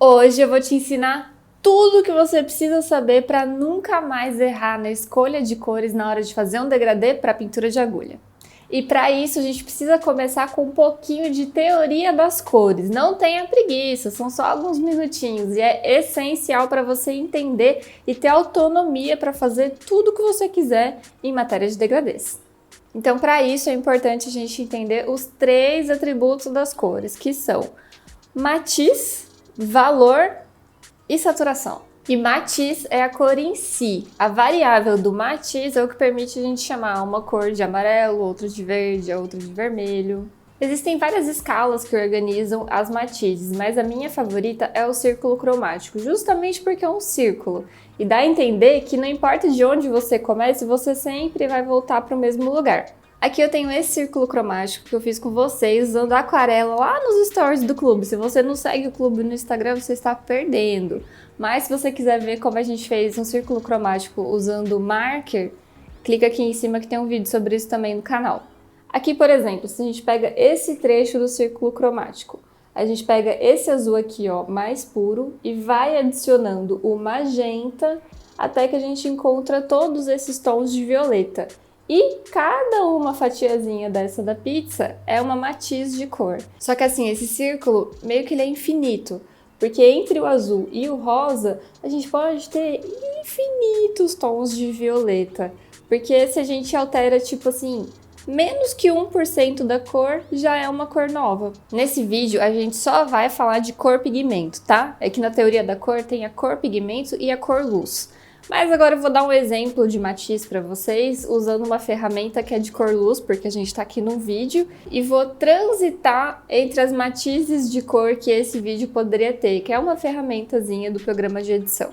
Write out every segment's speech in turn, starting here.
Hoje eu vou te ensinar tudo o que você precisa saber para nunca mais errar na escolha de cores na hora de fazer um degradê para pintura de agulha. E para isso a gente precisa começar com um pouquinho de teoria das cores. Não tenha preguiça, são só alguns minutinhos e é essencial para você entender e ter autonomia para fazer tudo o que você quiser em matéria de degradês. Então, para isso é importante a gente entender os 3 atributos das cores, que são matiz, valor e saturação. E matiz é a cor em si. A variável do matiz é o que permite a gente chamar uma cor de amarelo, outra de verde, a outra de vermelho. Existem várias escalas que organizam as matizes, mas a minha favorita é o círculo cromático, justamente porque é um círculo. E dá a entender que não importa de onde você comece, você sempre vai voltar para o mesmo lugar. Aqui eu tenho esse círculo cromático que eu fiz com vocês usando a aquarela lá nos stories do clube. Se você não segue o clube no Instagram, você está perdendo. Mas se você quiser ver como a gente fez um círculo cromático usando marker, clica aqui em cima que tem um vídeo sobre isso também no canal. Aqui, por exemplo, se a gente pega esse trecho do círculo cromático, a gente pega esse azul aqui, ó, mais puro, e vai adicionando o magenta até que a gente encontra todos esses tons de violeta. E cada uma fatiazinha dessa da pizza é uma matiz de cor. Só que assim, esse círculo meio que ele é infinito, porque entre o azul e o rosa, a gente pode ter infinitos tons de violeta. Porque se a gente altera, tipo assim, menos que 1% da cor, já é uma cor nova. Nesse vídeo, a gente só vai falar de cor pigmento, tá? É que na teoria da cor tem a cor pigmento e a cor luz. Mas agora eu vou dar um exemplo de matiz para vocês, usando uma ferramenta que é de cor luz, porque a gente está aqui no vídeo, e vou transitar entre as matizes de cor que esse vídeo poderia ter, que é uma ferramentazinha do programa de edição.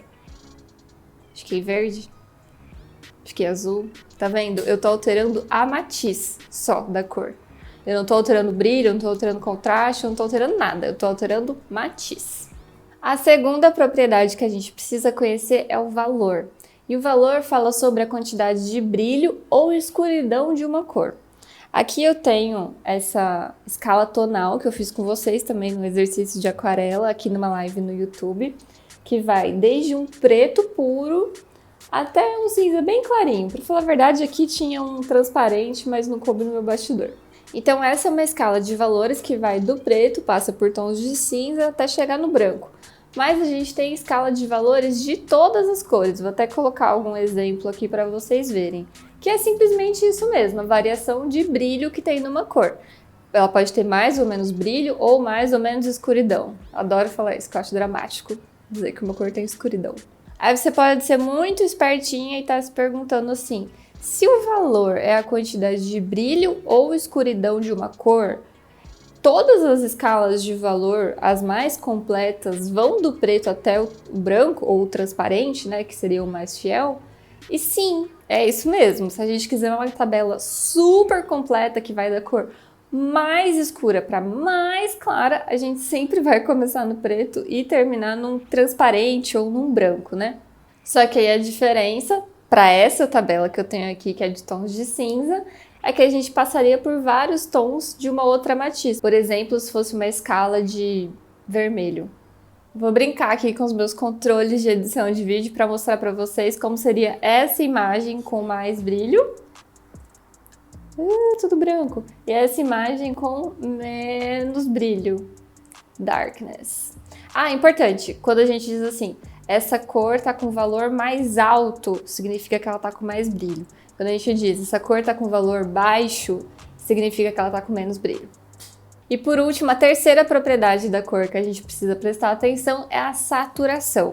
Fiquei verde, fiquei azul, tá vendo? Eu tô alterando a matiz só da cor. Eu não tô alterando brilho, eu não tô alterando contraste, eu não tô alterando nada, eu tô alterando matiz. A segunda propriedade que a gente precisa conhecer é o valor. E o valor fala sobre a quantidade de brilho ou escuridão de uma cor. Aqui eu tenho essa escala tonal que eu fiz com vocês também no exercício de aquarela, aqui numa live no YouTube, que vai desde um preto puro até um cinza bem clarinho. Para falar a verdade, aqui tinha um transparente, mas não coube no meu bastidor. Então essa é uma escala de valores que vai do preto, passa por tons de cinza até chegar no branco. Mas a gente tem escala de valores de todas as cores. Vou até colocar algum exemplo aqui para vocês verem. Que é simplesmente isso mesmo, a variação de brilho que tem numa cor. Ela pode ter mais ou menos brilho ou mais ou menos escuridão. Adoro falar isso, que eu acho dramático dizer que uma cor tem escuridão. Aí você pode ser muito espertinha e estar se perguntando assim, se o valor é a quantidade de brilho ou escuridão de uma cor, todas as escalas de valor, as mais completas, vão do preto até o branco, ou o transparente, né, que seria o mais fiel. E sim, é isso mesmo. Se a gente quiser uma tabela super completa que vai da cor mais escura para mais clara, a gente sempre vai começar no preto e terminar num transparente ou num branco, né? Só que aí a diferença para essa tabela que eu tenho aqui, que é de tons de cinza, é que a gente passaria por vários tons de uma outra matiz. Por exemplo, se fosse uma escala de vermelho. Vou brincar aqui com os meus controles de edição de vídeo para mostrar para vocês como seria essa imagem com mais brilho. Tudo branco. E essa imagem com menos brilho. Darkness. Ah, importante, quando a gente diz assim, essa cor tá com valor mais alto, significa que ela tá com mais brilho. Quando a gente diz, essa cor tá com valor baixo, significa que ela tá com menos brilho. E por último, a terceira propriedade da cor que a gente precisa prestar atenção é a saturação.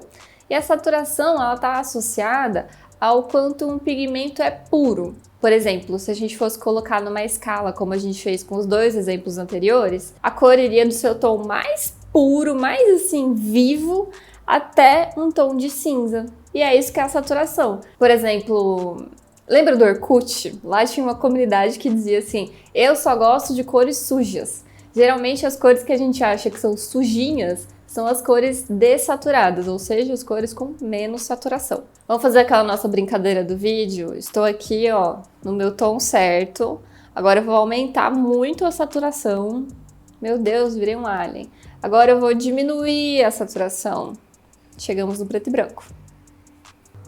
E a saturação, ela tá associada ao quanto um pigmento é puro. Por exemplo, se a gente fosse colocar numa escala, como a gente fez com os 2 exemplos anteriores, a cor iria do seu tom mais puro, mais assim, vivo, até um tom de cinza. E é isso que é a saturação. Por exemplo, lembra do Orkut? Lá tinha uma comunidade que dizia assim, eu só gosto de cores sujas. Geralmente as cores que a gente acha que são sujinhas são as cores dessaturadas, ou seja, as cores com menos saturação. Vamos fazer aquela nossa brincadeira do vídeo? Estou aqui, ó, no meu tom certo. Agora eu vou aumentar muito a saturação. Meu Deus, virei um alien. Agora eu vou diminuir a saturação. Chegamos no preto e branco.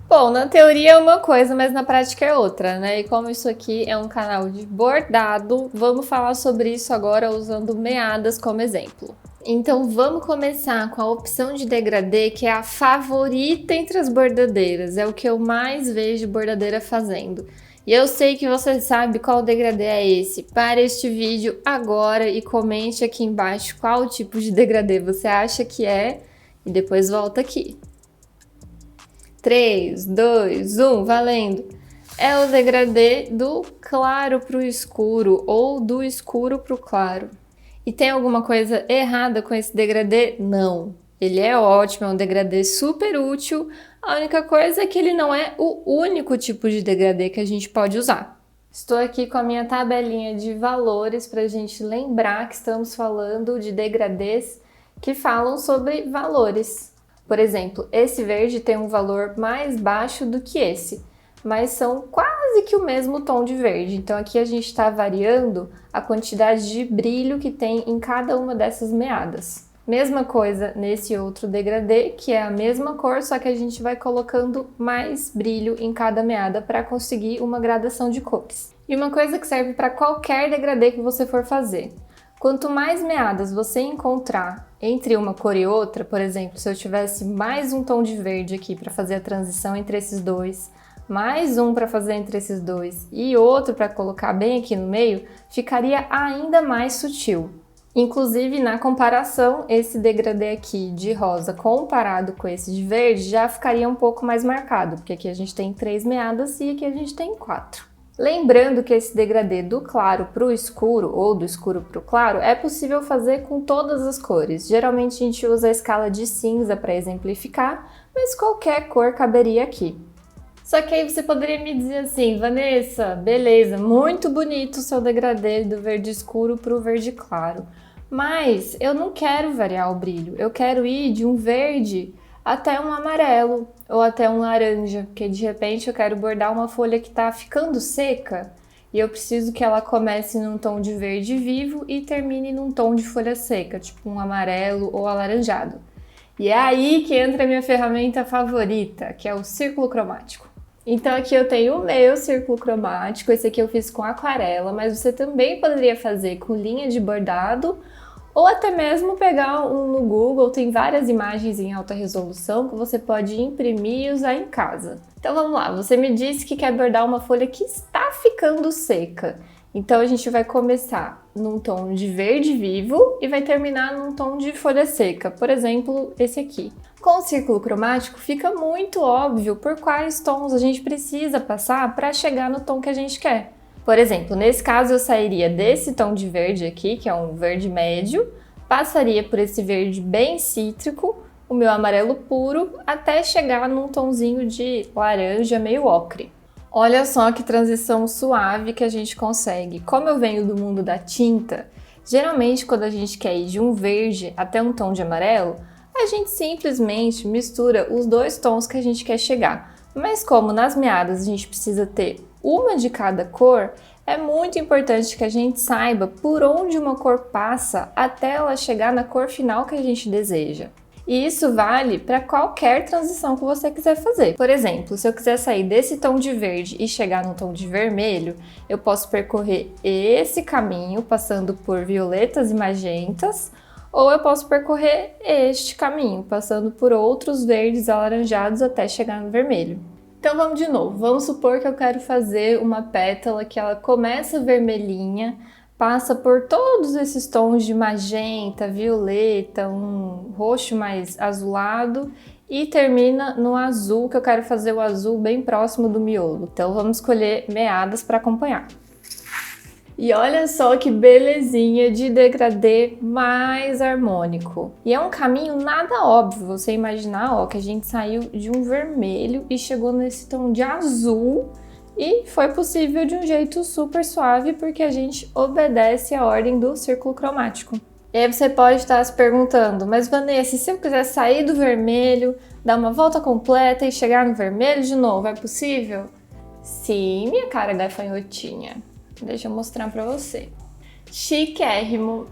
Bom, na teoria é uma coisa, mas na prática é outra, né? E como isso aqui é um canal de bordado, vamos falar sobre isso agora usando meadas como exemplo. Então vamos começar com a opção de degradê, que é a favorita entre as bordadeiras, é o que eu mais vejo bordadeira fazendo. E eu sei que você sabe qual degradê é esse. Pare este vídeo agora e comente aqui embaixo qual tipo de degradê você acha que é e depois volta aqui. 3, 2, 1, valendo! É o degradê do claro para o escuro ou do escuro para o claro. E tem alguma coisa errada com esse degradê? Não. Ele é ótimo, é um degradê super útil. A única coisa é que ele não é o único tipo de degradê que a gente pode usar. Estou aqui com a minha tabelinha de valores para a gente lembrar que estamos falando de degradês que falam sobre valores. Por exemplo, esse verde tem um valor mais baixo do que esse, mas são quase que o mesmo tom de verde. Então aqui a gente está variando a quantidade de brilho que tem em cada uma dessas meadas. Mesma coisa nesse outro degradê, que é a mesma cor, só que a gente vai colocando mais brilho em cada meada para conseguir uma gradação de cores. E uma coisa que serve para qualquer degradê que você for fazer. Quanto mais meadas você encontrar entre uma cor e outra, por exemplo, se eu tivesse mais um tom de verde aqui para fazer a transição entre esses dois, mais um para fazer entre esses dois e outro para colocar bem aqui no meio, ficaria ainda mais sutil. Inclusive, na comparação, esse degradê aqui de rosa comparado com esse de verde já ficaria um pouco mais marcado, porque aqui a gente tem 3 meadas e aqui a gente tem 4. Lembrando que esse degradê do claro para o escuro ou do escuro para o claro é possível fazer com todas as cores. Geralmente a gente usa a escala de cinza para exemplificar, mas qualquer cor caberia aqui. Só que aí você poderia me dizer assim, Vanessa, beleza, muito bonito o seu degradê do verde escuro para o verde claro, mas eu não quero variar o brilho, eu quero ir de um verde até um amarelo ou até um laranja, porque de repente eu quero bordar uma folha que está ficando seca e eu preciso que ela comece num tom de verde vivo e termine num tom de folha seca, tipo um amarelo ou alaranjado. E é aí que entra a minha ferramenta favorita, que é o círculo cromático. Então aqui eu tenho o meu círculo cromático, esse aqui eu fiz com aquarela, mas você também poderia fazer com linha de bordado ou até mesmo pegar um no Google, tem várias imagens em alta resolução que você pode imprimir e usar em casa. Então vamos lá, você me disse que quer bordar uma folha que está ficando seca. Então a gente vai começar num tom de verde vivo e vai terminar num tom de folha seca, por exemplo, esse aqui. Com o círculo cromático fica muito óbvio por quais tons a gente precisa passar para chegar no tom que a gente quer. Por exemplo, nesse caso eu sairia desse tom de verde aqui, que é um verde médio, passaria por esse verde bem cítrico, o meu amarelo puro, até chegar num tomzinho de laranja meio ocre. Olha só que transição suave que a gente consegue. Como eu venho do mundo da tinta, geralmente quando a gente quer ir de um verde até um tom de amarelo, a gente simplesmente mistura os dois tons que a gente quer chegar. Mas como nas meadas a gente precisa ter uma de cada cor, é muito importante que a gente saiba por onde uma cor passa até ela chegar na cor final que a gente deseja. E isso vale para qualquer transição que você quiser fazer. Por exemplo, se eu quiser sair desse tom de verde e chegar no tom de vermelho, eu posso percorrer esse caminho passando por violetas e magentas, ou eu posso percorrer este caminho passando por outros verdes alaranjados até chegar no vermelho. Então vamos de novo, vamos supor que eu quero fazer uma pétala que ela começa vermelhinha, passa por todos esses tons de magenta, violeta, um roxo mais azulado e termina no azul, que eu quero fazer o azul bem próximo do miolo. Então vamos escolher meadas para acompanhar. E olha só que belezinha de degradê mais harmônico. E é um caminho nada óbvio, você imaginar, ó, que a gente saiu de um vermelho e chegou nesse tom de azul e foi possível de um jeito super suave porque a gente obedece a ordem do círculo cromático. E aí você pode estar se perguntando, mas Vanessa, se eu quiser sair do vermelho, dar uma volta completa e chegar no vermelho de novo, é possível? Sim, minha cara gafanhotinha. Deixa eu mostrar pra você. Chiquérrimo!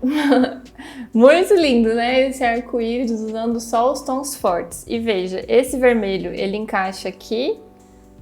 Muito lindo, né? Esse arco-íris usando só os tons fortes. E veja, esse vermelho, ele encaixa aqui,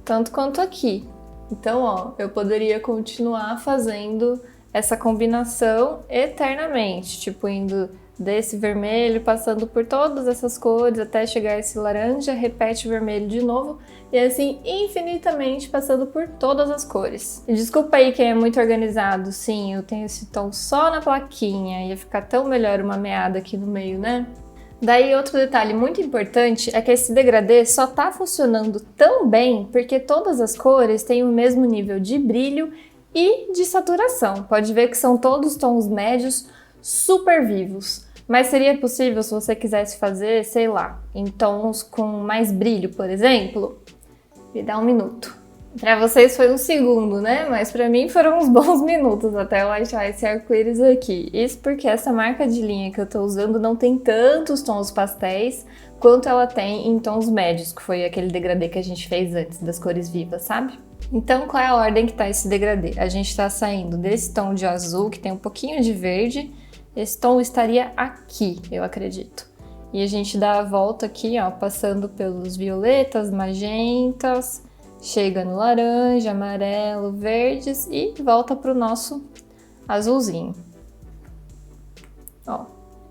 tanto quanto aqui. Então, ó, eu poderia continuar fazendo essa combinação eternamente, tipo indo desse vermelho, passando por todas essas cores até chegar esse laranja, repete o vermelho de novo e assim infinitamente passando por todas as cores. E desculpa aí quem é muito organizado, sim, eu tenho esse tom só na plaquinha, ia ficar tão melhor uma meada aqui no meio, né? Daí outro detalhe muito importante é que esse degradê só tá funcionando tão bem porque todas as cores têm o mesmo nível de brilho e de saturação. Pode ver que são todos tons médios super vivos. Mas seria possível se você quisesse fazer, sei lá, em tons com mais brilho, por exemplo? Me dá um minuto. Para vocês foi um segundo, né? Mas para mim foram uns bons minutos até eu achar esse arco-íris aqui. Isso porque essa marca de linha que eu tô usando não tem tantos tons pastéis quanto ela tem em tons médios, que foi aquele degradê que a gente fez antes, das cores vivas, sabe? Então, qual é a ordem que tá esse degradê? A gente tá saindo desse tom de azul, que tem um pouquinho de verde. Esse tom estaria aqui, eu acredito. E a gente dá a volta aqui, ó, passando pelos violetas, magentas, chega no laranja, amarelo, verdes e volta pro nosso azulzinho. Ó,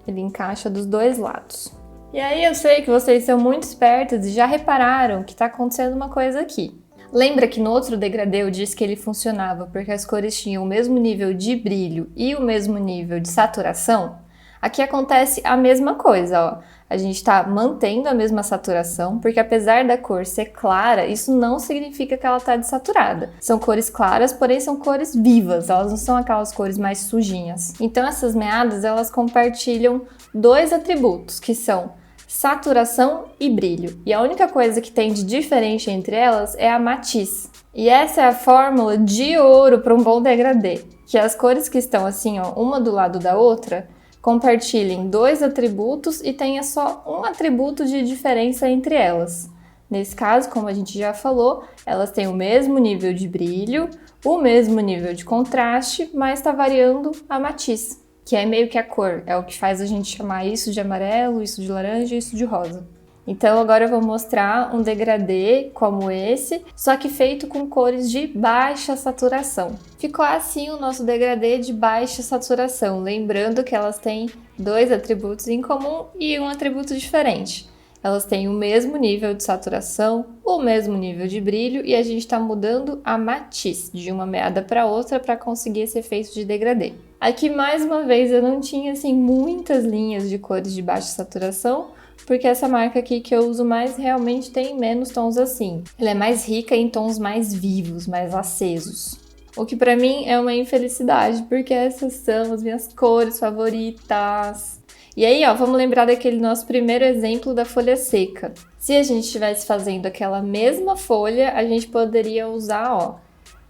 ele encaixa dos dois lados. E aí eu sei que vocês são muito espertos e já repararam que tá acontecendo uma coisa aqui. Lembra que no outro degradê eu disse que ele funcionava porque as cores tinham o mesmo nível de brilho e o mesmo nível de saturação? Aqui acontece a mesma coisa, ó. A gente está mantendo a mesma saturação, porque apesar da cor ser clara, isso não significa que ela está desaturada. São cores claras, porém são cores vivas, elas não são aquelas cores mais sujinhas. Então essas meadas, elas compartilham dois atributos, que são saturação e brilho. E a única coisa que tem de diferente entre elas é a matiz. E essa é a fórmula de ouro para um bom degradê, que as cores que estão assim, ó, uma do lado da outra, compartilhem dois atributos e tenha só um atributo de diferença entre elas. Nesse caso, como a gente já falou, elas têm o mesmo nível de brilho, o mesmo nível de contraste, mas está variando a matiz, que é meio que a cor, é o que faz a gente chamar isso de amarelo, isso de laranja e isso de rosa. Então agora eu vou mostrar um degradê como esse, só que feito com cores de baixa saturação. Ficou assim o nosso degradê de baixa saturação, lembrando que elas têm dois atributos em comum e um atributo diferente. Elas têm o mesmo nível de saturação, o mesmo nível de brilho e a gente está mudando a matiz de uma meada para outra para conseguir esse efeito de degradê. Aqui mais uma vez eu não tinha assim muitas linhas de cores de baixa saturação, porque essa marca aqui que eu uso mais realmente tem menos tons assim. Ela é mais rica em tons mais vivos, mais acesos. O que pra mim é uma infelicidade, porque essas são as minhas cores favoritas. E aí, ó, vamos lembrar daquele nosso primeiro exemplo da folha seca. Se a gente estivesse fazendo aquela mesma folha, a gente poderia usar, ó,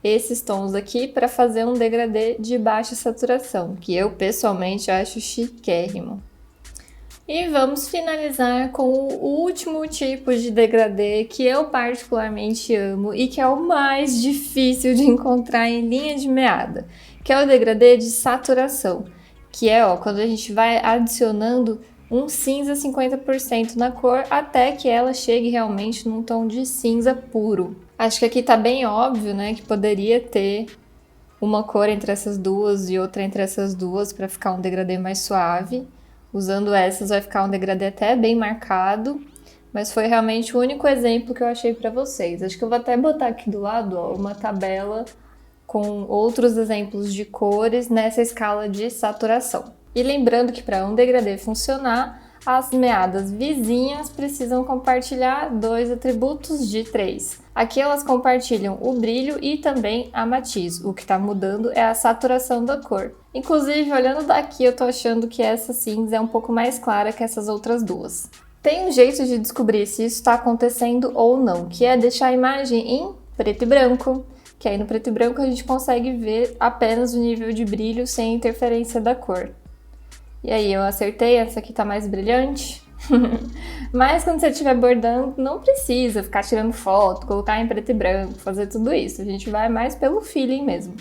esses tons aqui para fazer um degradê de baixa saturação, que eu pessoalmente acho chiquérrimo. E vamos finalizar com o último tipo de degradê que eu particularmente amo e que é o mais difícil de encontrar em linha de meada, que é o degradê de saturação, que é, ó, quando a gente vai adicionando um cinza 50% na cor até que ela chegue realmente num tom de cinza puro. Acho que aqui tá bem óbvio, né, que poderia ter uma cor entre essas duas e outra entre essas duas para ficar um degradê mais suave. Usando essas vai ficar um degradê até bem marcado, mas foi realmente o único exemplo que eu achei para vocês. Acho que eu vou até botar aqui do lado, ó, uma tabela com outros exemplos de cores nessa escala de saturação. E lembrando que para um degradê funcionar, as meadas vizinhas precisam compartilhar dois atributos de 3. Aqui elas compartilham o brilho e também a matiz. O que está mudando é a saturação da cor. Inclusive, olhando daqui, eu tô achando que essa cinza é um pouco mais clara que essas outras duas. Tem um jeito de descobrir se isso está acontecendo ou não, que é deixar a imagem em preto e branco, que aí no preto e branco a gente consegue ver apenas o nível de brilho sem interferência da cor. E aí, eu acertei, essa aqui tá mais brilhante. Mas quando você estiver bordando, não precisa ficar tirando foto, colocar em preto e branco, fazer tudo isso. A gente vai mais pelo feeling mesmo.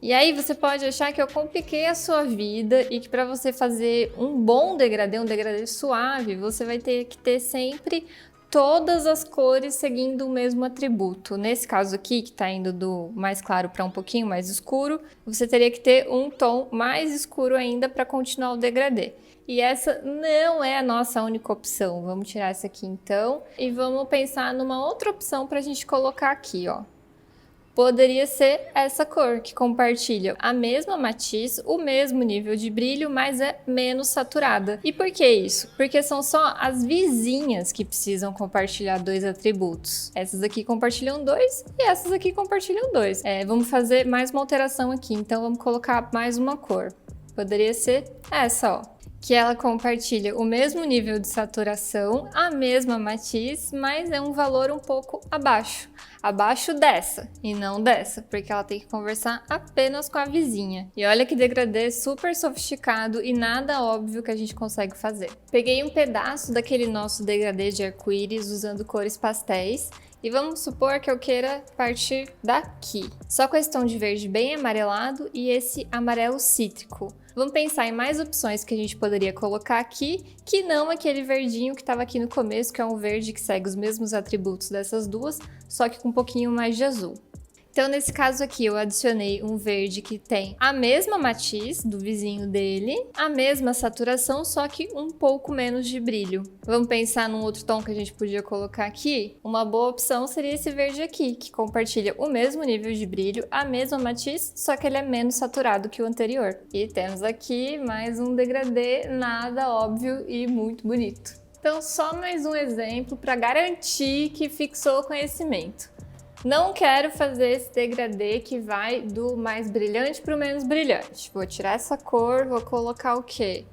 E aí você pode achar que eu compliquei a sua vida e que para você fazer um bom degradê, um degradê suave, você vai ter que ter sempre todas as cores seguindo o mesmo atributo. Nesse caso aqui, que está indo do mais claro para um pouquinho mais escuro, você teria que ter um tom mais escuro ainda para continuar o degradê. E essa não é a nossa única opção. Vamos tirar essa aqui então e vamos pensar numa outra opção para a gente colocar aqui, ó. Poderia ser essa cor, que compartilha a mesma matiz, o mesmo nível de brilho, mas é menos saturada. E por que isso? Porque são só as vizinhas que precisam compartilhar dois atributos. Essas aqui compartilham dois e essas aqui compartilham dois. Vamos fazer mais uma alteração aqui, então vamos colocar mais uma cor. Poderia ser essa, ó. Que ela compartilha o mesmo nível de saturação, a mesma matiz, mas é um valor um pouco abaixo. Abaixo dessa e não dessa, porque ela tem que conversar apenas com a vizinha. E olha que degradê super sofisticado e nada óbvio que a gente consegue fazer. Peguei um pedaço daquele nosso degradê de arco-íris usando cores pastéis. E vamos supor que eu queira partir daqui, só com esse tom de verde bem amarelado e esse amarelo cítrico. Vamos pensar em mais opções que a gente poderia colocar aqui, que não aquele verdinho que estava aqui no começo, que é um verde que segue os mesmos atributos dessas duas, só que com um pouquinho mais de azul. Então, nesse caso aqui, eu adicionei um verde que tem a mesma matiz do vizinho dele, a mesma saturação, só que um pouco menos de brilho. Vamos pensar num outro tom que a gente podia colocar aqui? Uma boa opção seria esse verde aqui, que compartilha o mesmo nível de brilho, a mesma matiz, só que ele é menos saturado que o anterior. E temos aqui mais um degradê nada óbvio e muito bonito. Então, só mais um exemplo para garantir que fixou o conhecimento. Não quero fazer esse degradê que vai do mais brilhante para o menos brilhante. Vou tirar essa cor, vou colocar o quê?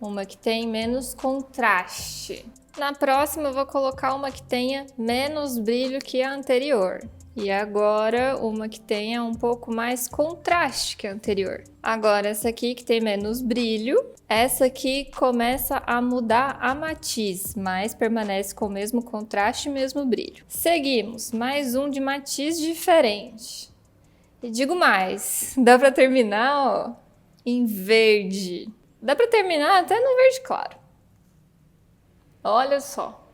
Uma que tem menos contraste. Na próxima eu vou colocar uma que tenha menos brilho que a anterior. E agora uma que tenha um pouco mais contraste que a anterior. Agora essa aqui que tem menos brilho. Essa aqui começa a mudar a matiz, mas permanece com o mesmo contraste e mesmo brilho. Seguimos, mais um de matiz diferente. E digo mais, dá pra terminar, ó, em verde. Dá pra terminar até no verde claro. Olha só.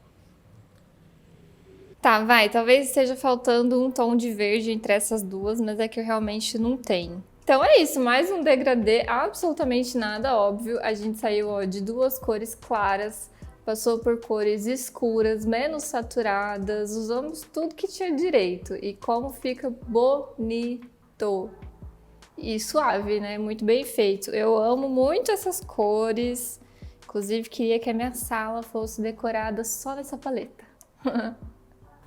Tá, talvez esteja faltando um tom de verde entre essas duas, mas é que eu realmente não tenho. Então é isso, mais um degradê absolutamente nada óbvio. A gente saiu, ó, de duas cores claras, passou por cores escuras, menos saturadas, usamos tudo que tinha direito. E como fica bonito e suave, né? Muito bem feito. Eu amo muito essas cores, inclusive queria que a minha sala fosse decorada só nessa paleta.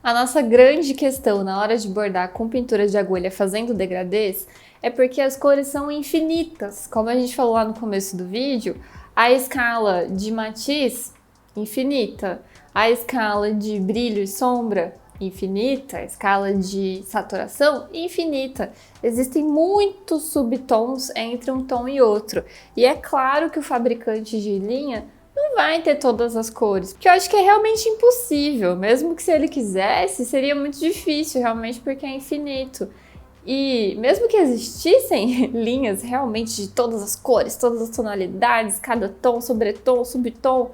A nossa grande questão na hora de bordar com pintura de agulha fazendo degradês é porque as cores são infinitas. Como a gente falou lá no começo do vídeo, a escala de matiz, infinita. A escala de brilho e sombra, infinita. A escala de saturação, infinita. Existem muitos subtons entre um tom e outro. E é claro que o fabricante de linha não vai ter todas as cores, porque eu acho que é realmente impossível. Mesmo que se ele quisesse, seria muito difícil, realmente, porque é infinito. E mesmo que existissem linhas realmente de todas as cores, todas as tonalidades, cada tom, sobretom, subtom,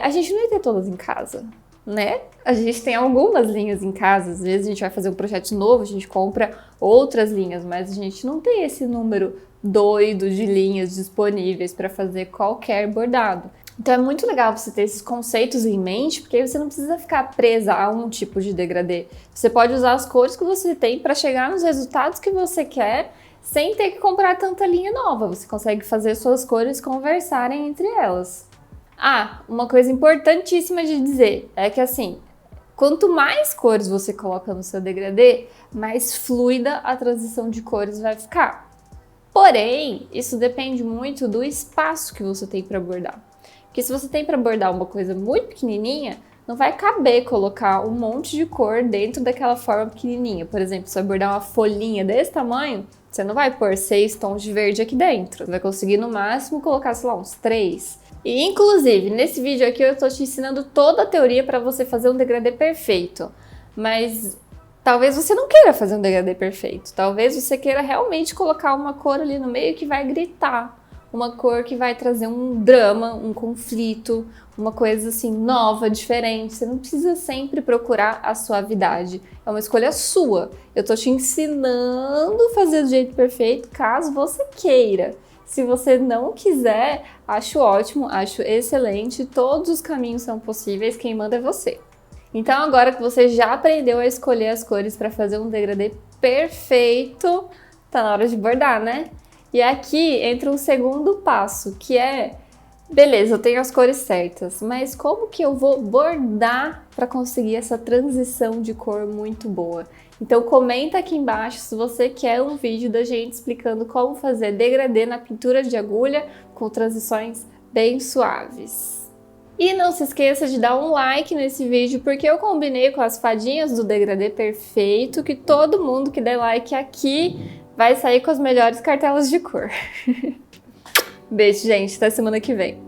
a gente não ia ter todas em casa, né? A gente tem algumas linhas em casa, às vezes a gente vai fazer um projeto novo, a gente compra outras linhas, mas a gente não tem esse número doido de linhas disponíveis para fazer qualquer bordado. Então é muito legal você ter esses conceitos em mente, porque aí você não precisa ficar presa a um tipo de degradê. Você pode usar as cores que você tem para chegar nos resultados que você quer, sem ter que comprar tanta linha nova. Você consegue fazer suas cores conversarem entre elas. Ah, uma coisa importantíssima de dizer é que assim, quanto mais cores você coloca no seu degradê, mais fluida a transição de cores vai ficar. Porém, isso depende muito do espaço que você tem para bordar. Porque se você tem para bordar uma coisa muito pequenininha, não vai caber colocar um monte de cor dentro daquela forma pequenininha. Por exemplo, se você vai bordar uma folhinha desse tamanho, você não vai pôr 6 tons de verde aqui dentro. Você vai conseguir no máximo colocar, sei lá, uns 3. E inclusive, nesse vídeo aqui eu estou te ensinando toda a teoria para você fazer um degradê perfeito. Mas Talvez você não queira fazer um degradê perfeito. Talvez você queira realmente colocar uma cor ali no meio que vai gritar. Uma cor que vai trazer um drama, um conflito, uma coisa assim nova, diferente. Você não precisa sempre procurar a suavidade. É uma escolha sua. Eu tô te ensinando a fazer do jeito perfeito, caso você queira. Se você não quiser, acho ótimo, acho excelente. Todos os caminhos são possíveis, quem manda é você. Então agora que você já aprendeu a escolher as cores para fazer um degradê perfeito, tá na hora de bordar, né? E aqui entra um segundo passo, que é, beleza, eu tenho as cores certas, mas como que eu vou bordar para conseguir essa transição de cor muito boa? Então comenta aqui embaixo se você quer um vídeo da gente explicando como fazer degradê na pintura de agulha com transições bem suaves. E não se esqueça de dar um like nesse vídeo, porque eu combinei com as fadinhas do degradê perfeito que todo mundo que der like aqui vai sair com as melhores cartelas de cor. Beijo, gente. Até semana que vem.